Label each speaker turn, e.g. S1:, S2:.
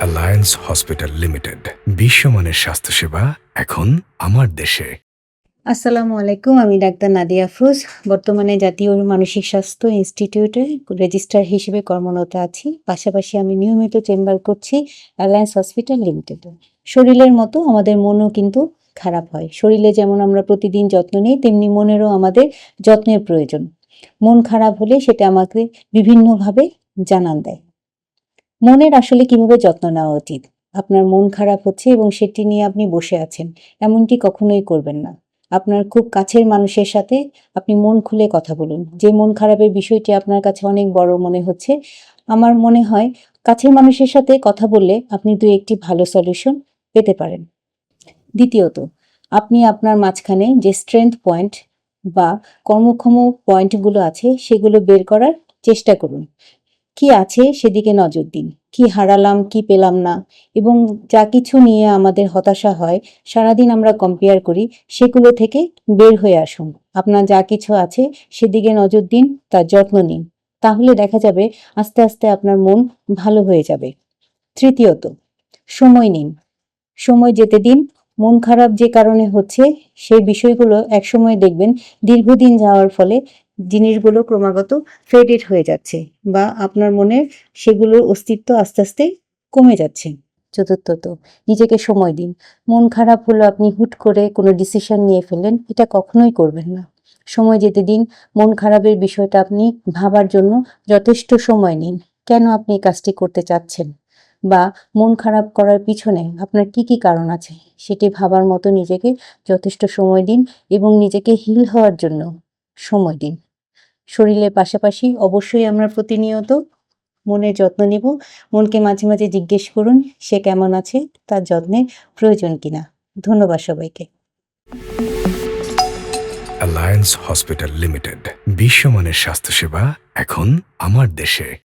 S1: Alliance hospital limited, বিশ্বমানের স্বাস্থ্যসেবা এখন আমার দেশে।
S2: আসসালামু আলাইকুম, আমি ডাক্তার নাদিয়া আফরোজ। বর্তমানে জাতীয় মানসিক স্বাস্থ্য ইনস্টিটিউটে রেজিস্ট্রার হিসেবে কর্মরত আছি। পাশাপাশি আমি নিয়মিত চেম্বার করছি অ্যালায়েন্স হসপিটাল লিমিটেডে। শরীরের মতো আমাদের মনও কিন্তু খারাপ হয়। শরীরে যেমন আমরা প্রতিদিন যত্ন নিই, তেমনি মনেরও আমাদের যত্নের প্রয়োজন। মন খারাপ হলে সেটা আমাকে বিভিন্নভাবে জানান দেয়। মনের আসলে কিভাবে যত্ন নেওয়া উচিত? আপনার মন খারাপ হচ্ছে এবং সেটি নিয়ে আপনি বসে আছেন, এমনটি কখনোই করবেন না। আপনার খুব কাছের মানুষের সাথে আপনি মন খুলে কথা বলুন। যে মন খারাপের বিষয়টি আপনার কাছে অনেক বড় মনে হচ্ছে, আমার মনে হয় কাছের মানুষের সাথে কথা বললে আপনি ২-১টি ভালো সলিউশন পেতে পারেন। দ্বিতীয়ত, আপনি আপনার মাঝখানে যে স্ট্রেংথ পয়েন্ট বা কর্মক্ষম পয়েন্টগুলো আছে সেগুলো বের করার চেষ্টা করুন। কি আছে সেদিকে নজর দিন। কি হারালাম, কি পেলাম না, এবং যা কিছু নিয়ে আমাদের হতাশা হয়, সারাদিন আমরা কম্পেয়ার করি, সেগুলো থেকে বের হয়ে আসুন। আপনার যা কিছু আছে সেদিকে নজর দিন, তার যত্ন নিন। তাহলে দেখা যাবে আস্তে আস্তে আপনার মন ভালো হয়ে যাবে। তৃতীয়ত, সময় নিন। সময় যেতে দিন। মন খারাপ যে কারণে হচ্ছে সেই বিষয়গুলো একসময় দেখবেন দীর্ঘদিন যাওয়ার ফলে জিনিসগুলো ক্রমাগত ফেডেড হয়ে যাচ্ছে বা আপনার মনে সেগুলোর অস্তিত্ব আস্তে আস্তে কমে যাচ্ছে। চতুর্থত, নিজেকে সময় দিন। মন খারাপ হলো আপনি হুট করে কোনো ডিসিশন নিয়ে ফেললেন, এটা কখনোই করবেন না। সময় যেতে দিন। মন খারাপের বিষয়টা আপনি ভাবার জন্য যথেষ্ট সময় নিন। কেন আপনি এই কাজটি করতে চাচ্ছেন বা মন খারাপ করার পিছনে আপনার কি কি কারণ আছে সেটি ভাবার মতো নিজেকে যথেষ্ট সময় দিন এবং নিজেকে হিল হওয়ার জন্য সময় দিন। শরীরের পাশাপাশি অবশ্যই আমরা প্রতিনিয়ত মনের যত্ন নিব। মনকে মাঝে মাঝে জিজ্ঞেস করুন সে কেমন আছে, তার যত্নের প্রয়োজন কিনা। ধন্যবাদ সবাইকে।
S1: অ্যালায়েন্স হসপিটাল লিমিটেড, বিশ্বমানের স্বাস্থ্যসেবা এখন আমার দেশে।